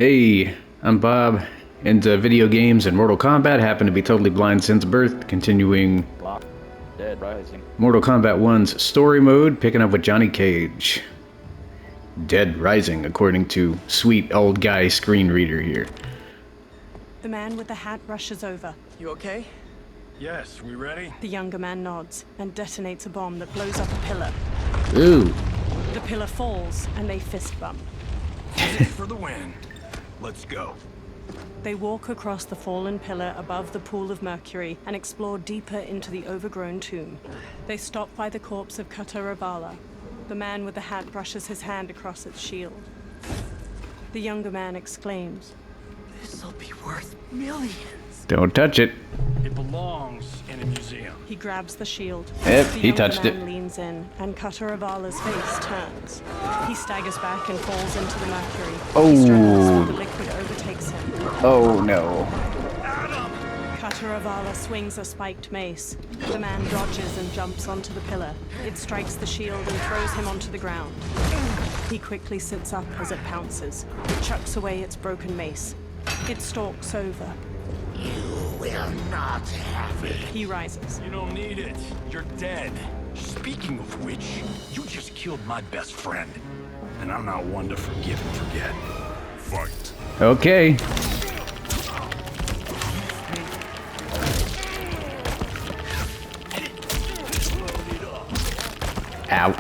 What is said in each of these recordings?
Hey, I'm Bob. Into video games and Mortal Kombat. Happen to be totally blind since birth. Continuing Dead Rising. Mortal Kombat 1's story mode, picking up with Johnny Cage. Dead Rising, according to sweet old guy screen reader here. The man with the hat rushes over. You okay? Yes, we ready? The younger man nods and detonates a bomb that blows up a pillar. Ooh. The pillar falls and they fist bump. For the win. Let's go. They walk across the fallen pillar above the pool of mercury and explore deeper into the overgrown tomb. They stop by the corpse of Kataravala. The man with the hat brushes his hand across its shield. The younger man exclaims, This'll be worth millions. Don't touch it. It belongs in a museum. he grabs the shield. Yep, The he younger touched it. man leans in and Kataravala's face turns. He staggers back and falls into the mercury. Oh. He struggles, but the liquid overtakes him. Oh no. Kataravala swings a spiked mace. The man dodges and jumps onto the pillar. It strikes the shield and throws him onto the ground. He quickly sits up as it pounces. It chucks away its broken mace. It stalks over. You will not have it. He rises. You don't need it. You're dead. Speaking of which, you just killed my best friend. And I'm not one to forgive and forget. Fight. Okay. Ow.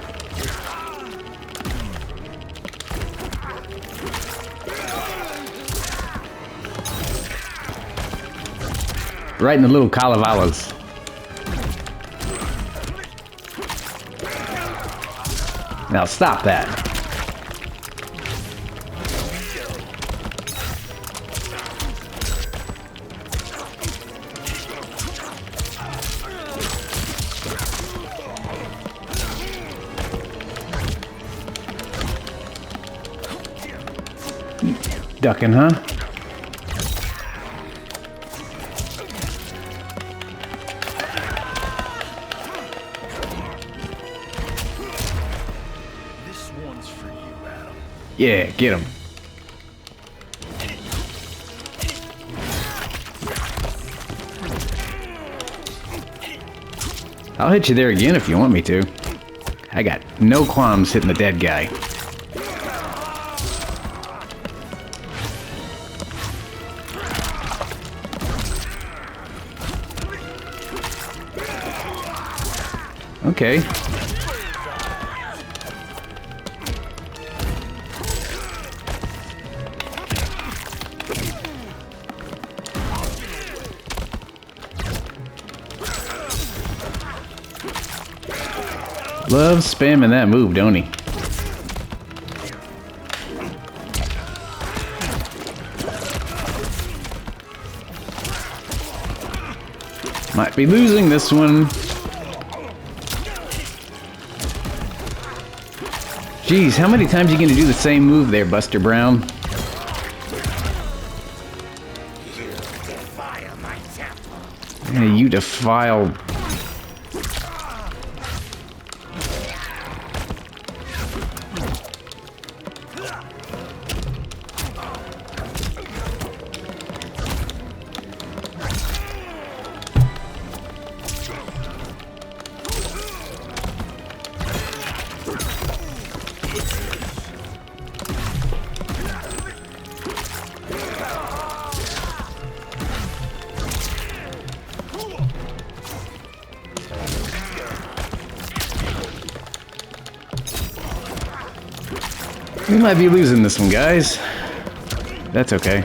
Right in the little Kalavalas. Now stop that. Ducking, huh? This one's for you, Adam. Yeah, get him. I'll hit you there again if you want me to. I got no qualms hitting the dead guy. Okay. Loves spamming that move, don't he? Might be losing this one. Jeez, how many times are you gonna do the same move there, Buster Brown? You defile my temple. Yeah, you defile. We might be losing this one, guys. That's okay.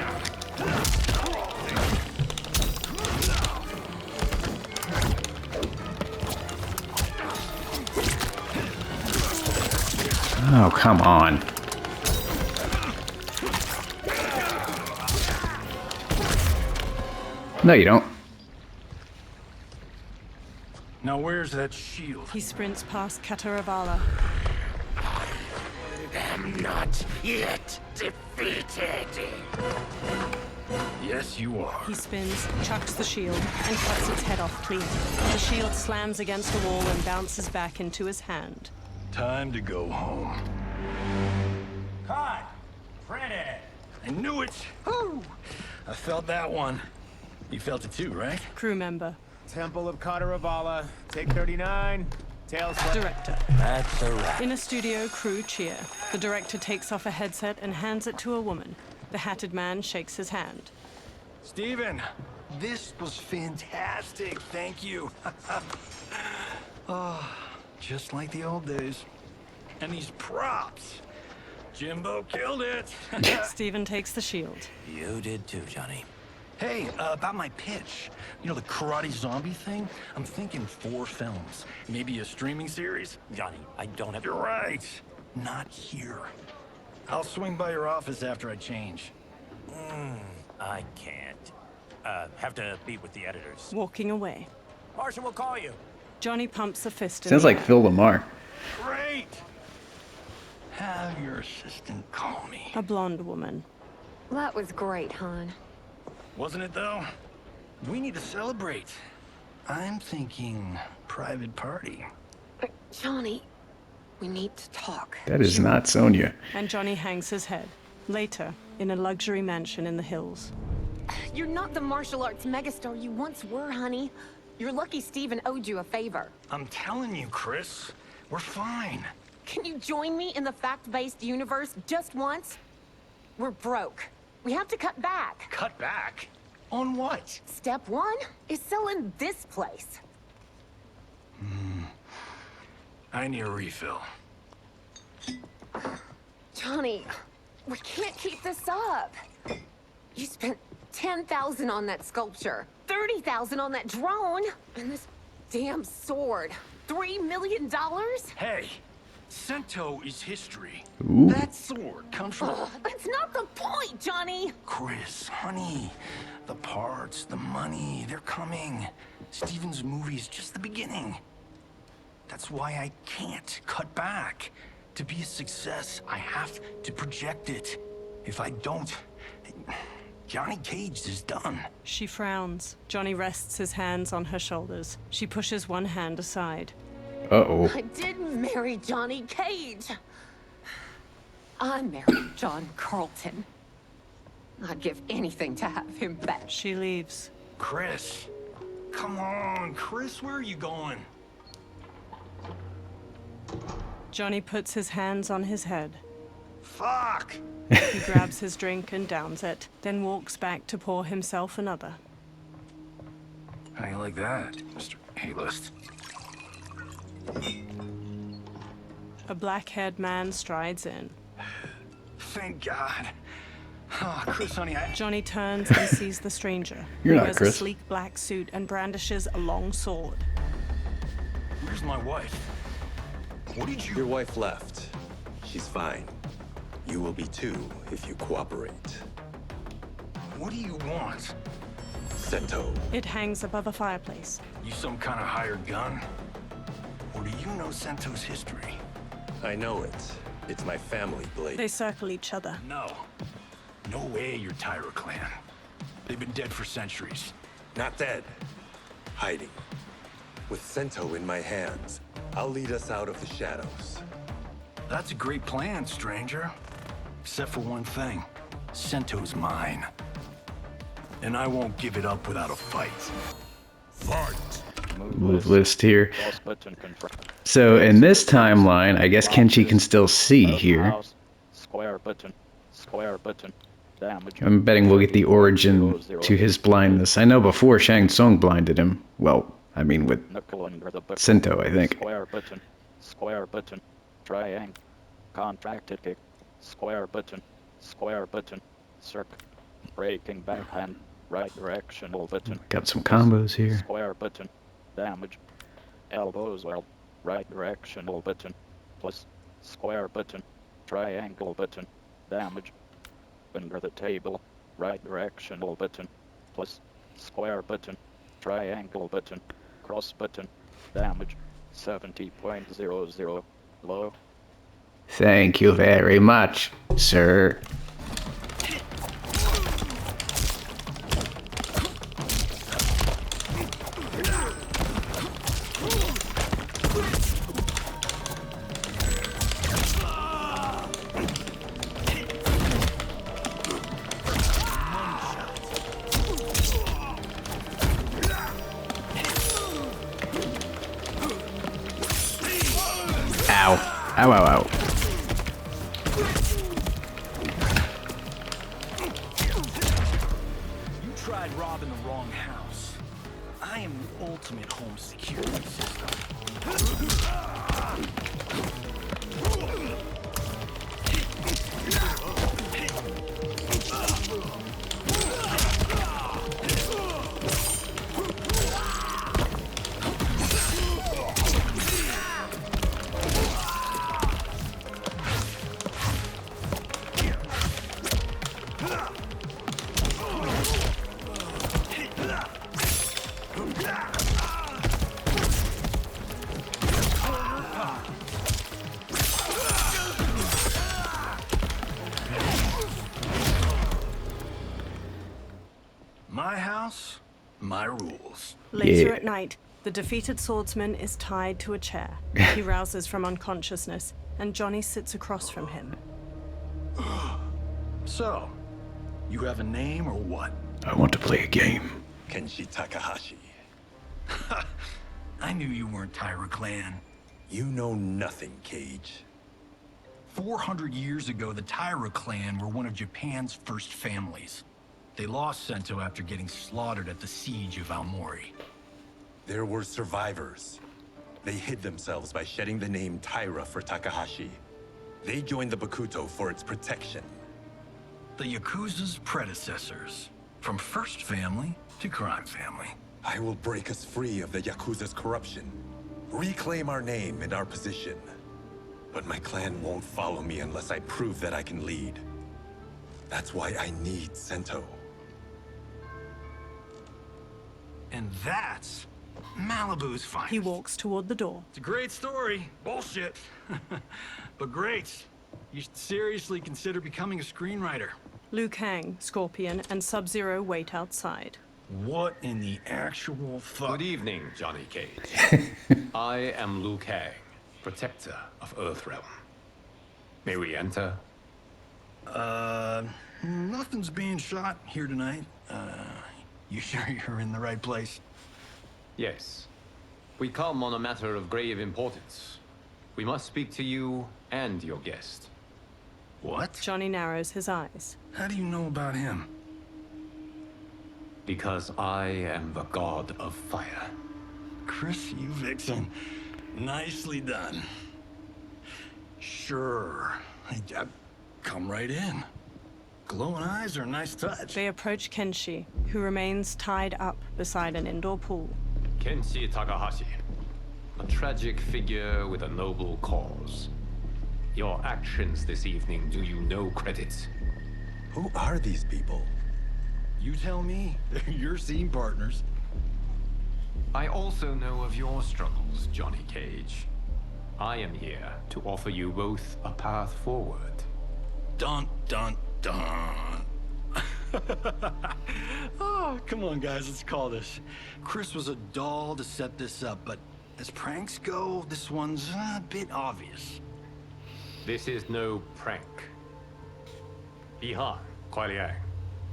Oh, come on. No, you don't. Now where's that shield? He sprints past Kataravala. Am not yet defeated. Yes, you are. He spins, chucks the shield, and cuts its head off clean. The shield slams against the wall and bounces back into his hand. Time to go home. Cut! Print it! I knew it! Woo! I felt that one. You felt it too, right? Crew member. Temple of Kataravala, take 39, tails left. Director. That's a wrap. In a studio, crew cheer. The director takes off a headset and hands it to a woman. The hatted man shakes his hand. Steven, this was fantastic. Thank you. Oh, just like the old days. And these props. Jimbo killed it. Steven takes the shield. You did too, Johnny. Hey, about my pitch. You know, the karate zombie thing? I'm thinking 4 films. Maybe a streaming series? Johnny, I don't have... You're right. Not here. I'll swing by your office after I change. I can't. Have to meet with the editors. Walking away. Marshall will call you. Johnny pumps a fist in Sounds the like air. Phil Lamar. Great! Have your assistant call me. A blonde woman. That was great, hon. Wasn't it, though? We need to celebrate. I'm thinking private party. Johnny, we need to talk. That is not Sonya. And Johnny hangs his head. Later, in a luxury mansion in the hills. You're not the martial arts megastar you once were, honey. You're lucky Steven owed you a favor. I'm telling you, Chris. We're fine. Can you join me in the fact-based universe just once? We're broke. We have to cut back. Cut back? On what? Step 1 is selling this place. I need a refill. Johnny, we can't keep this up. You spent $10,000 on that sculpture, $30,000 on that drone, and this damn sword. $3 million? Hey, Sento is history. Ooh. That sword comes from... That's not the point, Johnny! Chris, honey, the parts, the money, they're coming. Steven's movie is just the beginning. That's why I can't cut back. To be a success, I have to project it. If I don't, Johnny Cage is done. She frowns. Johnny rests his hands on her shoulders. She pushes one hand aside. Uh-oh. I didn't marry Johnny Cage. I married John Carlton. I'd give anything to have him back. She leaves. Chris, come on, Chris, where are you going? Johnny puts his hands on his head. Fuck! He grabs his drink and downs it, then walks back to pour himself another. How you like that, Mr. A-list? A black-haired man strides in. Thank God. Oh, Chris, honey, Johnny turns and sees the stranger. You're who not wears a Chris. sleek black suit and brandishes a long sword. Where's my wife? What did Your wife left. She's fine. You will be too if you cooperate. What do you want? Sento. It hangs above a fireplace. You some kind of hired gun? Or do you know Sento's history? I know it. It's my family blade. They circle each other. No. No way you're Tyra clan. They've been dead for centuries. Not dead. Hiding. With Sento in my hands, I'll lead us out of the shadows. That's a great plan, stranger. Except for one thing. Sento's mine. And I won't give it up without a fight. Fight! Move list here. Cross button confirm. So in this timeline, I guess Kenshi can still see here. Mouse, square button. Square button. Damage. I'm betting we'll get the origin to his blindness. I know before Shang Tsung blinded him. Well, I mean with Knuckle under the button. Sento, I think. Square button. Square button. Triangle. Contracted kick. Square button. Square button. Circ. Breaking backhand. Right directional button. Got some combos here. Square button. Damage. Elbows well. Right directional button. Plus. Square button. Triangle button. Damage. Under the table. Right directional button. Plus. Square button. Triangle button. Cross button. Damage. 70.00. Low. Thank you very much, sir. Ow, ow, ow. You tried robbing the wrong house. I am the ultimate home security system. My house, my rules. Later Yeah. at night, the defeated swordsman is tied to a chair. He rouses from unconsciousness, and Johnny sits across from him. So, you have a name or what? I want to play a game. Kenshi Takahashi. I knew you weren't Tyra Clan. You know nothing, Cage. 400 years ago, the Tyra clan were one of Japan's first families. They lost Sento after getting slaughtered at the siege of Aomori. There were survivors. They hid themselves by shedding the name Tyra for Takahashi. They joined the Bakuto for its protection. The Yakuza's predecessors. From first family to crime family. I will break us free of the Yakuza's corruption. Reclaim our name and our position. But my clan won't follow me unless I prove that I can lead. That's why I need Sento. And that's Malibu's finest. He walks toward the door. It's a great story. Bullshit. But great. You should seriously consider becoming a screenwriter. Liu Kang, Scorpion, and Sub-Zero wait outside. What in the actual fuck? Good evening, Johnny Cage. I am Liu Kang, protector of Earthrealm. May we enter? Nothing's being shot here tonight. You sure you're in the right place? Yes. We come on a matter of grave importance. We must speak to you and your guest. What? Johnny narrows his eyes. How do you know about him? Because I am the god of fire. Chris, you vixen. Nicely done. Sure. I come right in. Glowing eyes are a nice touch. They approach Kenshi, who remains tied up beside an indoor pool. Kenshi Takahashi. A tragic figure with a noble cause. Your actions this evening do you no credit. Who are these people? You tell me. They're your scene partners. I also know of your struggles, Johnny Cage. I am here to offer you both a path forward. Dun, dun, dun. Oh, come on, guys, let's call this. Chris was a doll to set this up, but as pranks go, this one's a bit obvious. This is no prank. Bihan, Kuai Liang,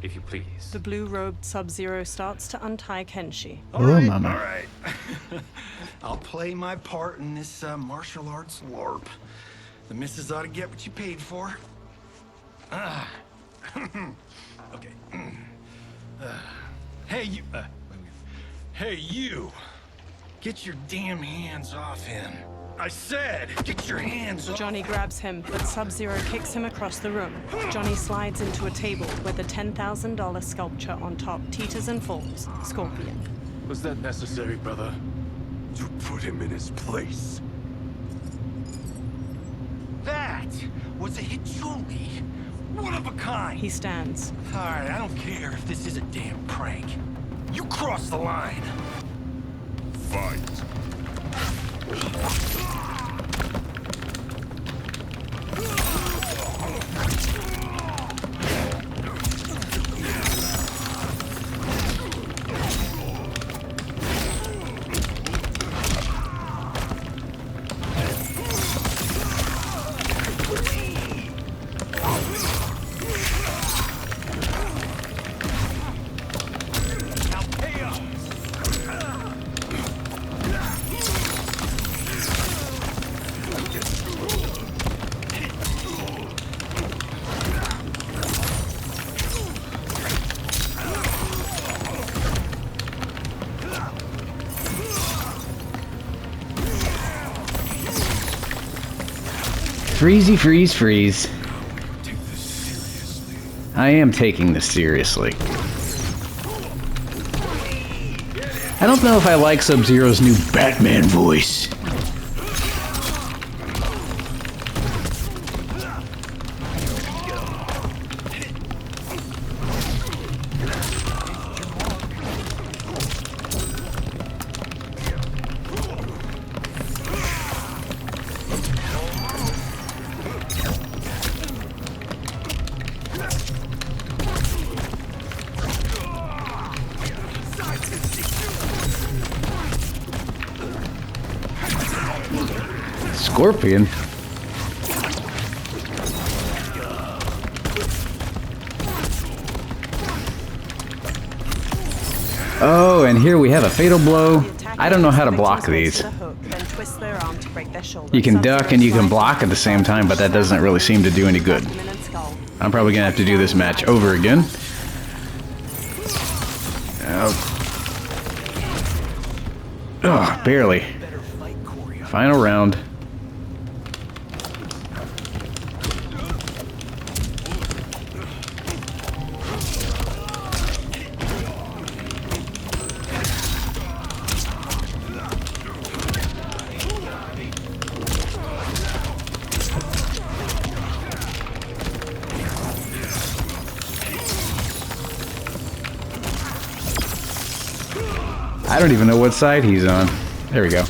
if you please. The blue-robed Sub-Zero starts to untie Kenshi. All right, mama. all right. I'll play my part in this martial arts LARP. The missus ought to get what you paid for. Okay. Hey, you. Hey, you. Get your damn hands off him. I said, get your hands off. Johnny grabs him, but Sub-Zero kicks him across the room. Johnny slides into a table where the $10,000 sculpture on top teeters and falls. Scorpion. Was that necessary, brother? To put him in his place. That was a Hichuli. One of a kind. He stands. All right, I don't care if this is a damn prank. You crossed the line. Fight. Freezy, freeze, freeze. I am taking this seriously. I don't know if I like Sub-Zero's new Batman voice. Scorpion? Oh, and here we have a fatal blow. I don't know how to block these. You can duck and you can block at the same time, but that doesn't really seem to do any good. I'm probably gonna have to do this match over again. Oh, barely. Final round. I don't even know what side he's on. There we go.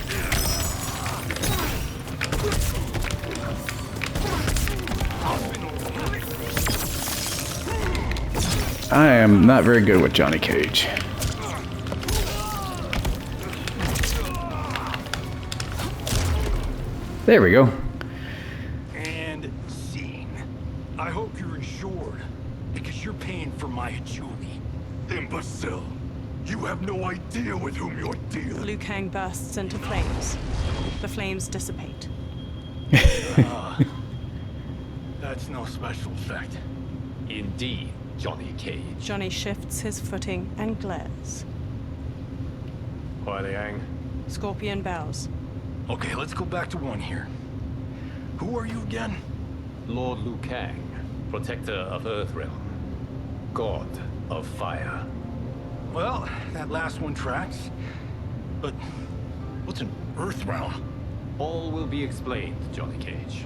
I am not very good with Johnny Cage. There we go. And scene. I hope you're insured, because you're paying for my agility. Imbecile. You have no idea with whom you're dealing. Liu Kang bursts into flames. The flames dissipate. That's no special effect. Indeed, Johnny Cage. Johnny shifts his footing and glares. Why, Yang? Scorpion bows. Okay, let's go back to one here. Who are you again? Lord Liu Kang, protector of Earthrealm, god of fire. Well, that last one tracks. But what's an Earthrealm? All will be explained, Johnny Cage.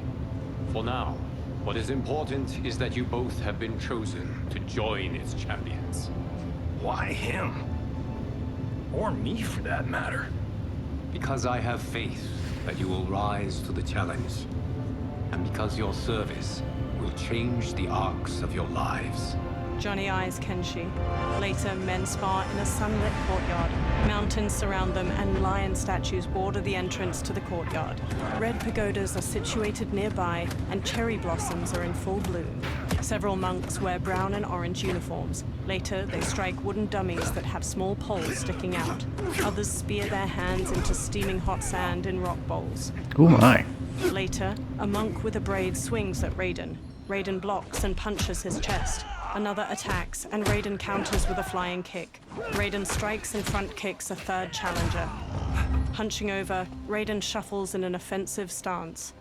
For now, what is important is that you both have been chosen to join its champions. Why him? Or me, for that matter. Because I have faith that you will rise to the challenge. And because your service will change the arcs of your lives. Johnny eyes Kenshi. Later, men spar in a sunlit courtyard. Mountains surround them, and lion statues border the entrance to the courtyard. Red pagodas are situated nearby, and cherry blossoms are in full bloom. Several monks wear brown and orange uniforms. Later, they strike wooden dummies that have small poles sticking out. Others spear their hands into steaming hot sand in rock bowls. Oh my. Later, a monk with a braid swings at Rayden. Rayden blocks and punches his chest. Another attacks, and Rayden counters with a flying kick. Rayden strikes and front kicks a third challenger. Hunching over, Rayden shuffles in an offensive stance.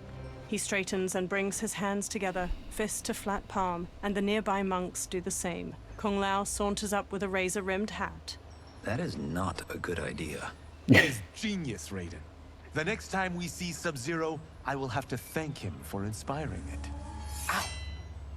He straightens and brings his hands together, fist to flat palm, and the nearby monks do the same. Kung Lao saunters up with a razor-rimmed hat. That is not a good idea. It is genius, Rayden. The next time we see Sub-Zero, I will have to thank him for inspiring it. Ow!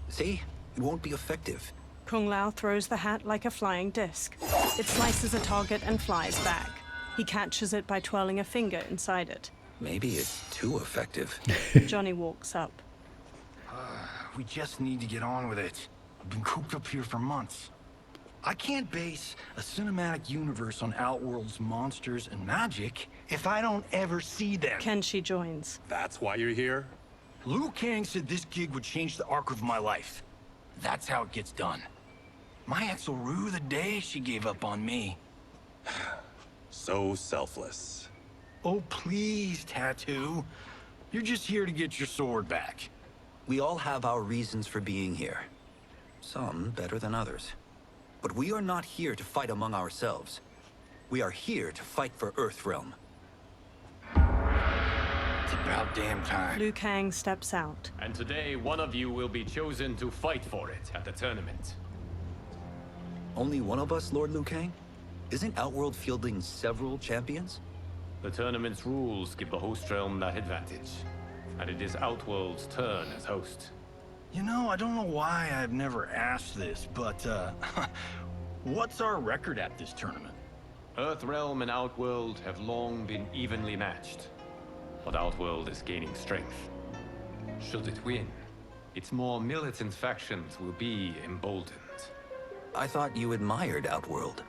See? It won't be effective. Kung Lao throws the hat like a flying disc. It slices a target and flies back. He catches it by twirling a finger inside it. Maybe it's too effective. Johnny walks up. We just need to get on with it. I've been cooped up here for months. I can't base a cinematic universe on Outworld's monsters and magic if I don't ever see them. Kenshi joins. That's why you're here? Liu Kang said this gig would change the arc of my life. That's how it gets done. My ex will rue the day she gave up on me. So selfless. Oh, please, Tattoo. You're just here to get your sword back. We all have our reasons for being here. Some better than others. But we are not here to fight among ourselves. We are here to fight for Earthrealm. It's about damn time. Liu Kang steps out. And today, one of you will be chosen to fight for it at the tournament. Only one of us, Lord Liu Kang? Isn't Outworld fielding several champions? The tournament's rules give the host realm that advantage. And it is Outworld's turn as host. You know, I don't know why I've never asked this, but, what's our record at this tournament? Earthrealm and Outworld have long been evenly matched. But Outworld is gaining strength. Should it win, its more militant factions will be emboldened. I thought you admired Outworld.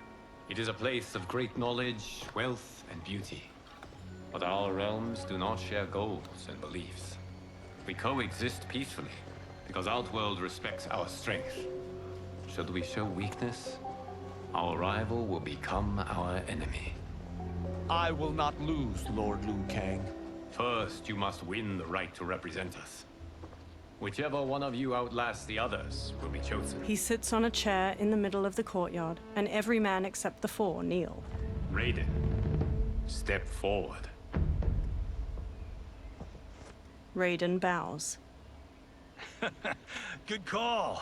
It is a place of great knowledge, wealth, and beauty. But our realms do not share goals and beliefs. We coexist peacefully, because Outworld respects our strength. Should we show weakness, our rival will become our enemy. I will not lose, Lord Liu Kang. First, you must win the right to represent us. Whichever one of you outlasts the others will be chosen. He sits on a chair in the middle of the courtyard, and every man except the four kneel. Rayden, step forward. Rayden bows. Good call.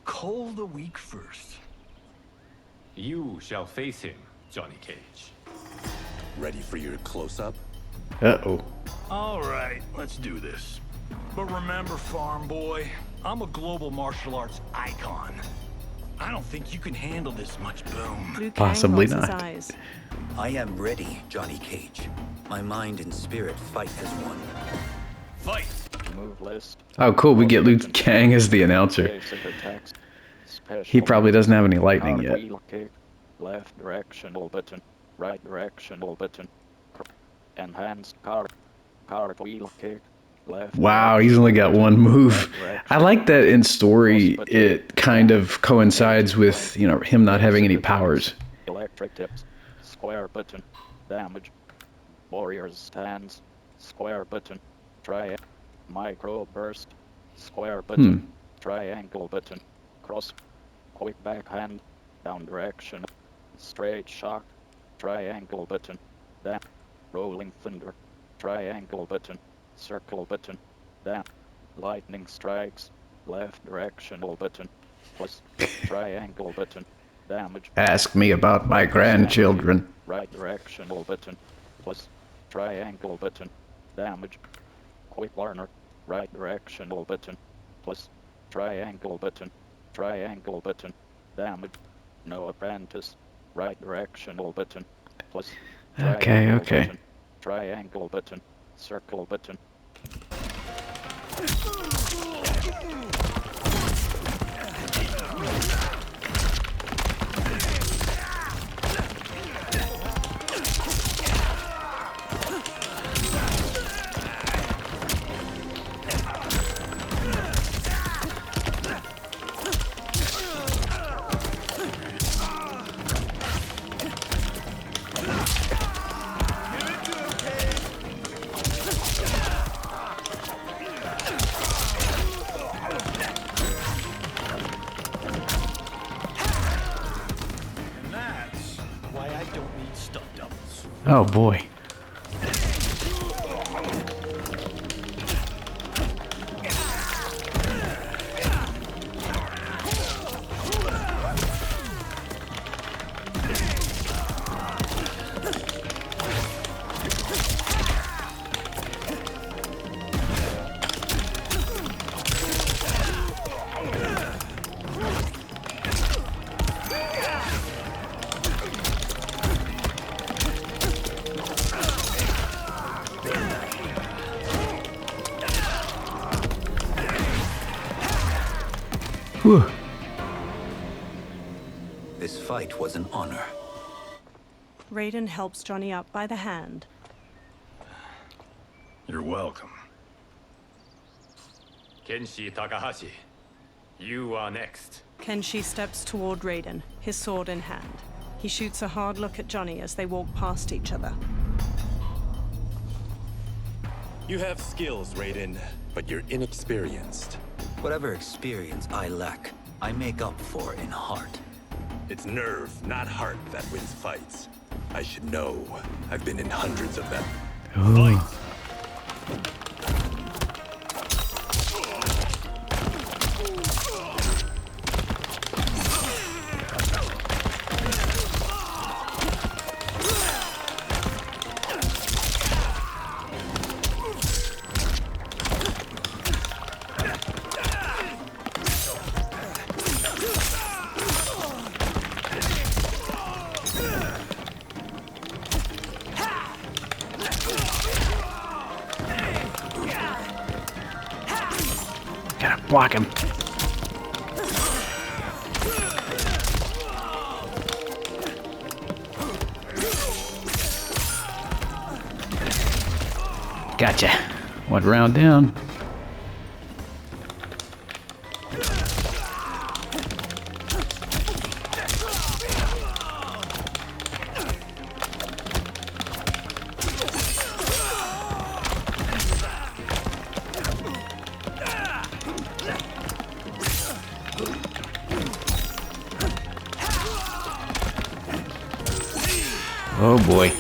Cole the weak first. You shall face him, Johnny Cage. Ready for your close-up? Uh-oh. All right, let's do this. But remember, farm boy, I'm a global martial arts icon. I don't think you can handle this much boom. Liu Kang Possibly rolls his not. eyes. I am ready, Johnny Cage. My mind and spirit fight as one. Fight! Move list. Oh, cool. We get Liu Kang as the announcer. Basic attacks. Special He probably doesn't have any lightning yet. Wheel kick. Left directional button. Right directional button. Enhanced cartwheel kick. Left. Wow, he's only got one move. I like that in story it kind of coincides with, you know, him not having any powers. Electric tips. Square button. Damage. Warriors stance. Square button. Triangle. Micro burst. Square button. Triangle button. Cross. Quick backhand. Down direction. Straight shock. Triangle button. Down. Rolling thunder. Triangle button. Circle button. Down. Lightning strikes. Left directional button. Plus. Triangle button. Damage. Ask me about my grandchildren. Right directional button. Plus. Triangle button. Damage. Quick learner. Right directional button. Plus. Triangle button. Triangle button. Damage. No apprentice. Right directional button. Plus. Okay. Button. Triangle button. Circle button. Oh boy. Whew. This fight was an honor. Rayden helps Johnny up by the hand. You're welcome. Kenshi Takahashi, you are next. Kenshi steps toward Rayden, his sword in hand. He shoots a hard look at Johnny as they walk past each other. You have skills, Rayden, but you're inexperienced. Whatever experience I lack, I make up for in heart. It's nerve, not heart, that wins fights. I should know. I've been in hundreds of them. Oh. Block him. Gotcha. One round down. Oh boy.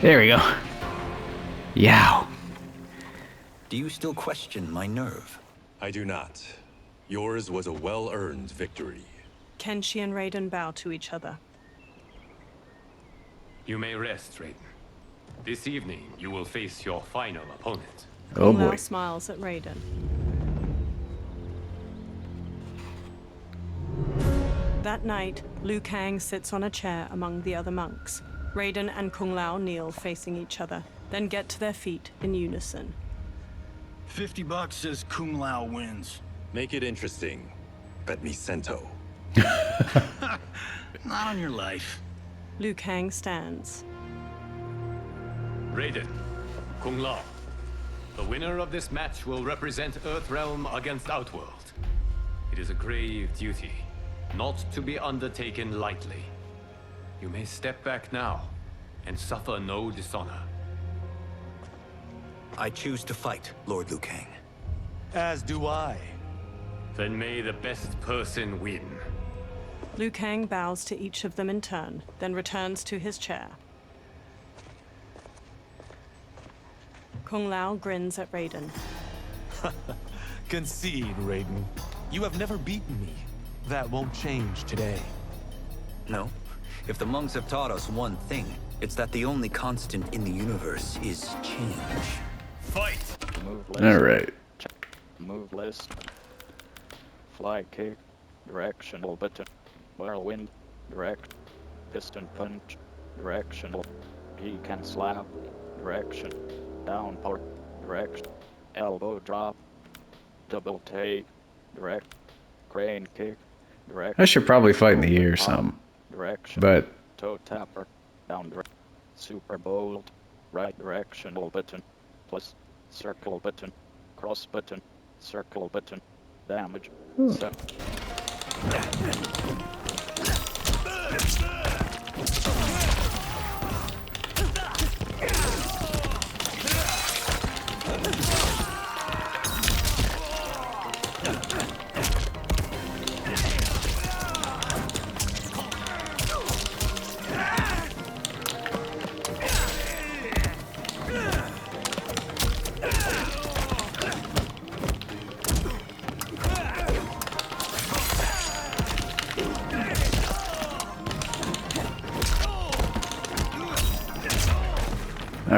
There we go. Yow. Do you still question my nerve? I do not. Yours was a well-earned victory. Kenshi and Rayden bow to each other. You may rest, Rayden. This evening, you will face your final opponent. Oh Kung Lao boy. smiles at Rayden. That night, Liu Kang sits on a chair among the other monks. Rayden and Kung Lao kneel facing each other, then get to their feet in unison. $50 says Kung Lao wins. Make it interesting. Bet me cento. Not on your life. Liu Kang stands. Rayden, Kung Lao. The winner of this match will represent Earthrealm against Outworld. It is a grave duty, not to be undertaken lightly. You may step back now and suffer no dishonor. I choose to fight, Lord Liu Kang. As do I. Then may the best person win. Liu Kang bows to each of them in turn, then returns to his chair. Kung Lao grins at Rayden. Concede, Rayden. You have never beaten me. That won't change today. No. If the monks have taught us one thing, it's that the only constant in the universe is change. Fight! Move list. All right. Move list. Fly kick. Directional button. Whirlwind. Direct. Piston punch. Directional. He can slap. Direction. Downpour. Direction. Elbow drop. Double take. Direct. Crane kick. Direct. I should probably fight in the air some. Direction. But Toe tapper. Down direct. Super bold. Right directional button. Plus. Circle button. Cross button. Circle button. Damage. Set.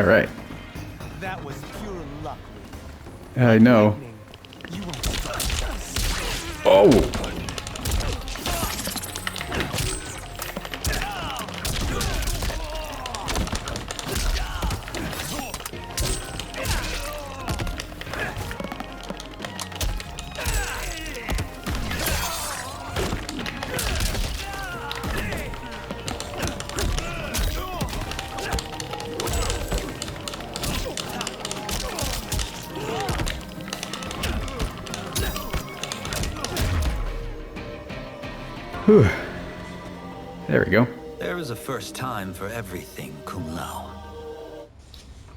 all right. That was pure luck. I know. You won't stop us. Oh. Whew. There we go. There is a first time for everything, Kung Lao.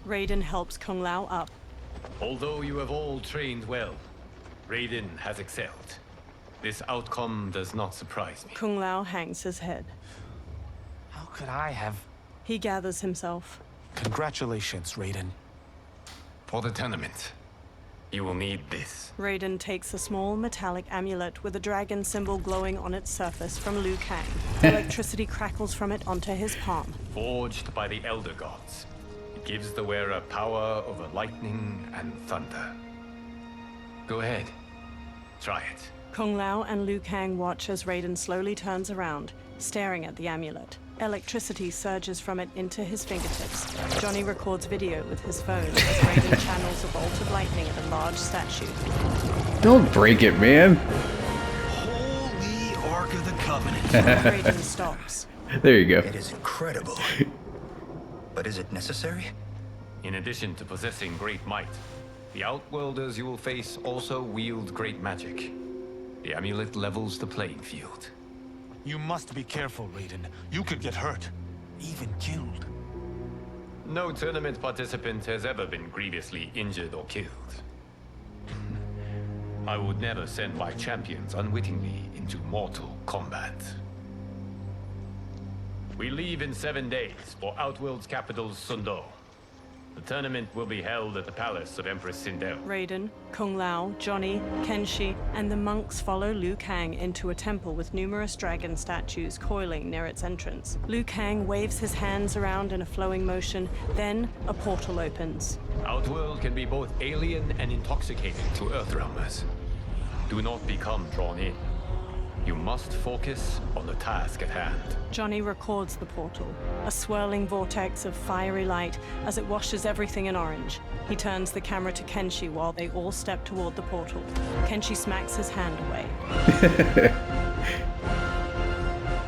Rayden helps Kung Lao up. Although you have all trained well, Rayden has excelled. This outcome does not surprise me. Kung Lao hangs his head. How could I have? He gathers himself. Congratulations, Rayden. For the tournament, you will need this. Rayden takes a small metallic amulet with a dragon symbol glowing on its surface from Liu Kang. Electricity crackles from it onto his palm. Forged by the Elder Gods, it gives the wearer power over lightning and thunder. Go ahead. Try it. Kung Lao and Liu Kang watch as Rayden slowly turns around, staring at the amulet. Electricity surges from it into his fingertips. Johnny records video with his phone as Rayden channels a bolt of lightning at a large statue. Don't break it, man. Holy Ark of the Covenant. Rayden stops. There you go. It is incredible. But is it necessary? In addition to possessing great might, the Outworlders you will face also wield great magic. The amulet levels the playing field. You must be careful, Rayden. You could get hurt. Even killed. No tournament participant has ever been grievously injured or killed. I would never send my champions unwittingly into Mortal Kombat. We leave in 7 days for Outworld's capital, Sundo. The tournament will be held at the palace of Empress Sindel. Rayden, Kung Lao, Johnny, Kenshi, and the monks follow Liu Kang into a temple with numerous dragon statues coiling near its entrance. Liu Kang waves his hands around in a flowing motion, then a portal opens. Outworld can be both alien and intoxicating to Earthrealmers. Do not become drawn in. You must focus on the task at hand. Johnny records the portal, a swirling vortex of fiery light as it washes everything in orange. He turns the camera to Kenshi while they all step toward the portal. Kenshi smacks his hand away.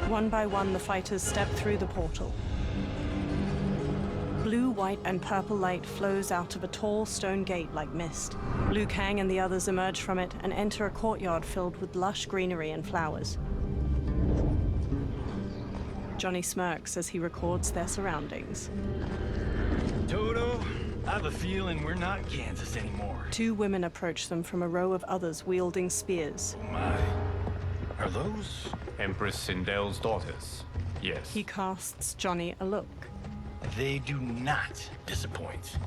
One by one, the fighters step through the portal. Blue, white, and purple light flows out of a tall stone gate like mist. Liu Kang and the others emerge from it and enter a courtyard filled with lush greenery and flowers. Johnny smirks as he records their surroundings. Toto, I have a feeling we're not Kansas anymore. 2 women approach them from a row of others wielding spears. Oh my. Are those? Empress Sindel's daughters. Yes. He casts Johnny a look. They do not disappoint.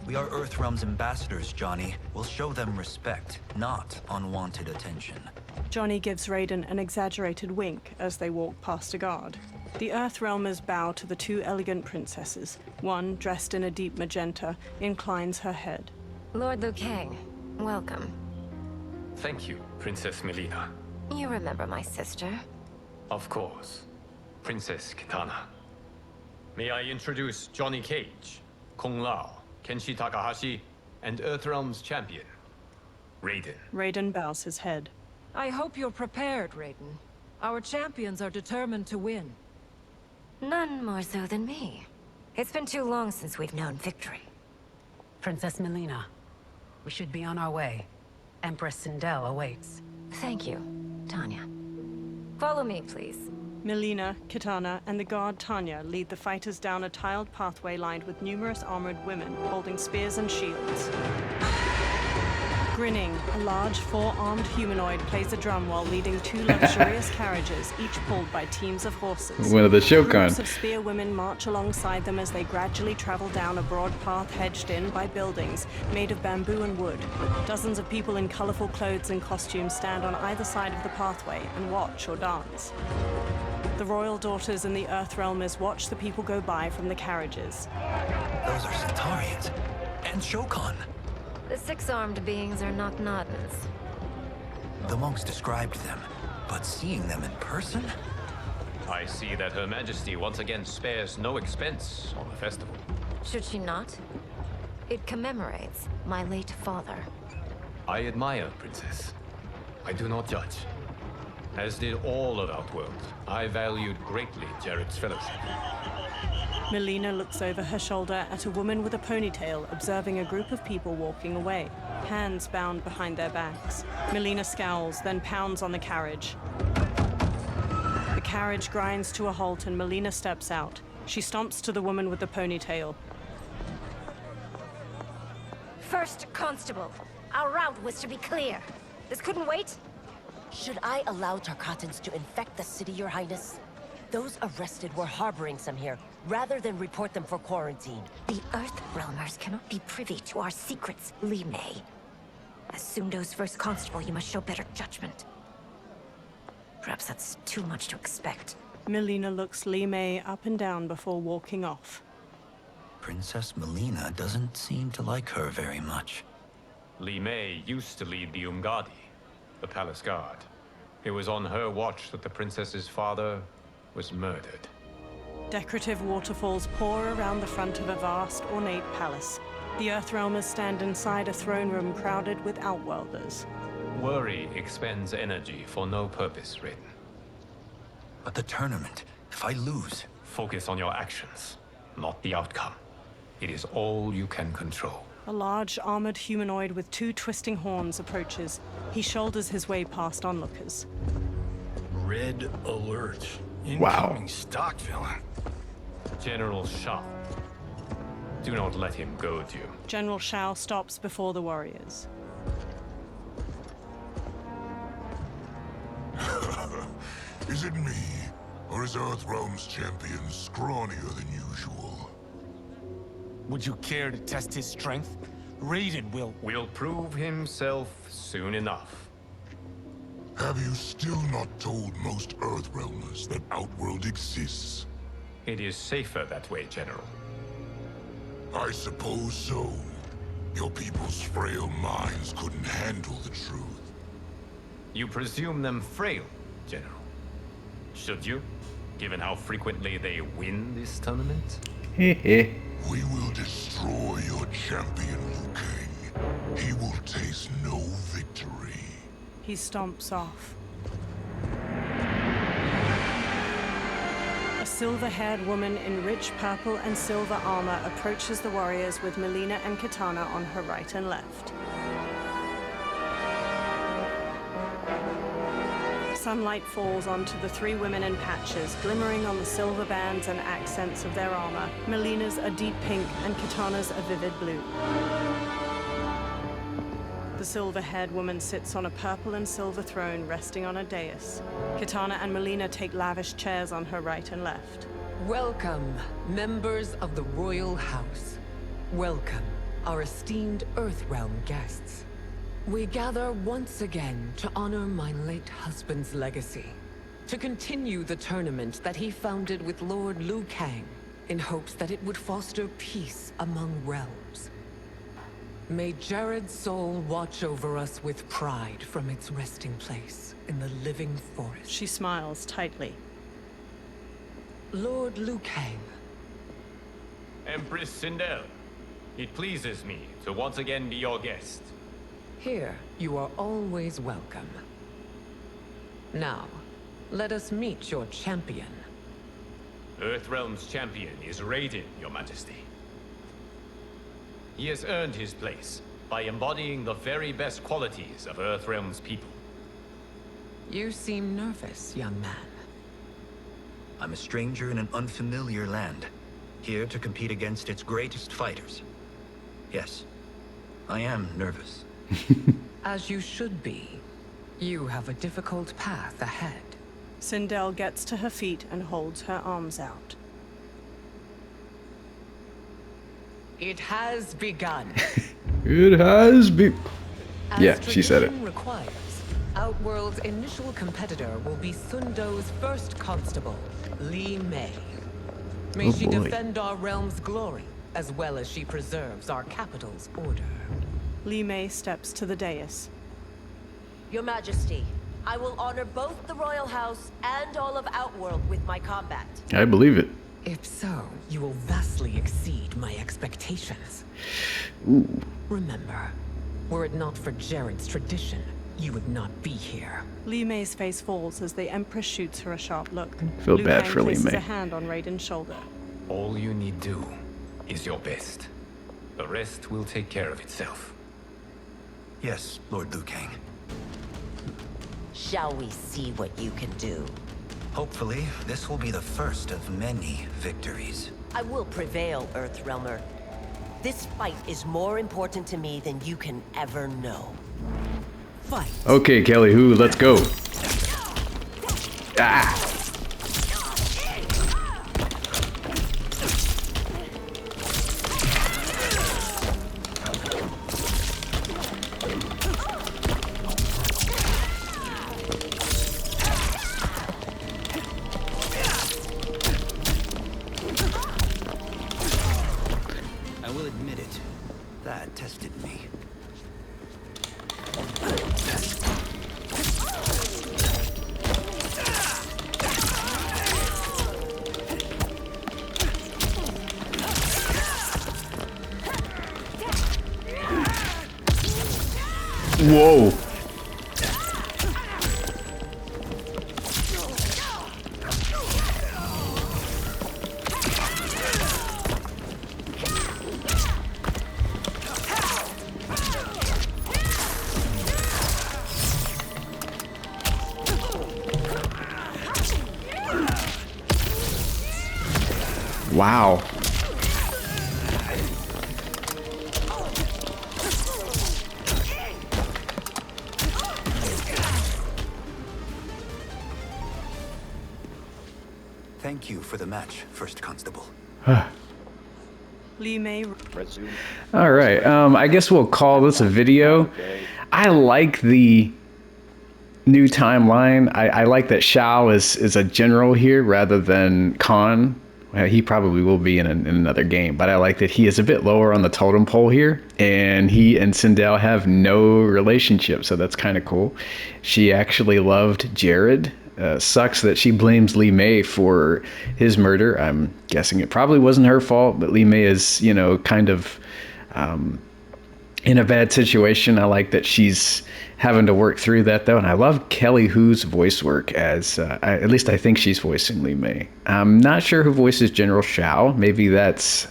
We are Earthrealm's ambassadors, Johnny. We'll show them respect, not unwanted attention. Johnny gives Rayden an exaggerated wink as they walk past a guard. The Earthrealmers bow to the 2 elegant princesses. One, dressed in a deep magenta, inclines her head. Lord Liu Kang, welcome. Thank you, Princess Melina. You remember my sister? Of course. Princess Kitana. May I introduce Johnny Cage, Kung Lao, Kenshi Takahashi, and Earthrealm's champion, Rayden. Rayden bows his head. I hope you're prepared, Rayden. Our champions are determined to win. None more so than me. It's been too long since we've known victory. Princess Melina, we should be on our way. Empress Sindel awaits. Thank you, Tanya. Follow me, please. Melina, Kitana, and the guard Tanya lead the fighters down a tiled pathway lined with numerous armored women holding spears and shields. Grinning, a large 4-armed humanoid plays a drum while leading 2 luxurious carriages, each pulled by teams of horses. One of the Shokan. Groups of spear women march alongside them as they gradually travel down a broad path hedged in by buildings made of bamboo and wood. Dozens of people in colorful clothes and costumes stand on either side of the pathway and watch or dance. The royal daughters and the Earthrealmers watch the people go by from the carriages. Those are Centaurians. And Shokan. The 6-armed beings are not Nodens. The monks described them, but seeing them in person? I see that Her Majesty once again spares no expense on the festival. Should she not? It commemorates my late father. I admire, Princess. I do not judge. As did all of Outworld. I valued greatly Jared's fellowship. Melina looks over her shoulder at a woman with a ponytail observing a group of people walking away, hands bound behind their backs. Melina scowls, then pounds on the carriage. The carriage grinds to a halt and Melina steps out. She stomps to the woman with the ponytail. First Constable, our route was to be clear. This couldn't wait? Should I allow Tarkatans to infect the city, Your Highness? Those arrested were harboring some here, rather than report them for quarantine. The Earthrealmers cannot be privy to our secrets, Li Mei. As Sundo's first constable, you must show better judgment. Perhaps that's too much to expect. Melina looks Li Mei up and down before walking off. Princess Melina doesn't seem to like her very much. Li Mei used to lead the Umgadi, the palace guard. It was on her watch that the princess's father was murdered. Decorative waterfalls pour around the front of a vast, ornate palace. The Earthrealmers stand inside a throne room crowded with Outworlders. Worry expends energy for no purpose, Rayden. But the tournament, if I lose... Focus on your actions, not the outcome. It is all you can control. A large, armored humanoid with 2 twisting horns approaches. He shoulders his way past onlookers. Red alert. Wow. Incoming stock villain. General Shao. Do not let him goad you. General Shao stops before the warriors. Is it me? Or is Earthrealm's champion scrawnier than usual? Would you care to test his strength? Rayden will prove himself soon enough. Have you still not told most Earthrealmers that Outworld exists? It is safer that way, General. I suppose so. Your people's frail minds couldn't handle the truth. You presume them frail, General. Should you, given how frequently they win this tournament? We will destroy your champion, Liu Kang. He will taste no victory. He stomps off. A silver-haired woman in rich purple and silver armor approaches the warriors with Melina and Katana on her right and left. Sunlight falls onto the 3 women in patches, glimmering on the silver bands and accents of their armor. Melina's a deep pink and Katana's a vivid blue. The silver-haired woman sits on a purple and silver throne resting on a dais. Katana and Melina take lavish chairs on her right and left. Welcome, members of the Royal House. Welcome, our esteemed Earthrealm guests. We gather once again to honor my late husband's legacy, to continue the tournament that he founded with Lord Liu Kang, in hopes that it would foster peace among realms. May Jared's soul watch over us with pride from its resting place in the living forest. She smiles tightly. Lord Liu Kang. Empress Sindel, it pleases me to once again be your guest. Here, you are always welcome. Now, let us meet your champion. Earthrealm's champion is Rayden, Your Majesty. He has earned his place by embodying the very best qualities of Earthrealm's people. You seem nervous, young man. I'm a stranger in an unfamiliar land, here to compete against its greatest fighters. Yes, I am nervous. As you should be. You have a difficult path ahead. Sindel gets to her feet and holds her arms out. It has begun. It has been. Yeah, she said it. As tradition requires, Outworld's initial competitor will be Sundo's first constable, Li Mei. May she defend our realm's glory, as well as she preserves our capital's order. Li Mei steps to the dais. Your Majesty, I will honor both the Royal House and all of Outworld with my combat. I believe it. If so, you will vastly exceed my expectations. Ooh. Remember, were it not for Jared's tradition, you would not be here. Li Mei's face falls as the Empress shoots her a sharp look. Feel bad for Li places Mei. a hand on Raiden's shoulder. All you need do is your best. The rest will take care of itself. Yes, Lord Liu Kang. Shall we see what you can do? Hopefully, this will be the first of many victories. I will prevail, Earthrealmer. This fight is more important to me than you can ever know. Fight. Okay, Kelly, who? Let's go. Ah. I will admit it. That tested me. Whoa. Wow. Thank you for the match, First Constable. Li Mei. All right. I guess we'll call this a video. I like the new timeline. I like that Shao is a general here rather than Khan. Well, he probably will be in another game, but I like that he is a bit lower on the totem pole here, and he and Sindel have no relationship, so that's kind of cool. She actually loved Jared. Sucks that she blames Li Mei for his murder. I'm guessing it probably wasn't her fault, but Li Mei is, you know, kind of in a bad situation. I like that she's having to work through that, though, and I love Kelly Hu's voice work as, at least I think she's voicing Li Mei. I'm not sure who voices General Shao. Maybe that's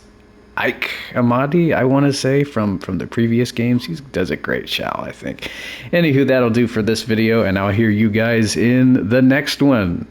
Ike Amadi, I want to say, from the previous games. He does a great Shao, I think. Anywho, that'll do for this video, and I'll hear you guys in the next one.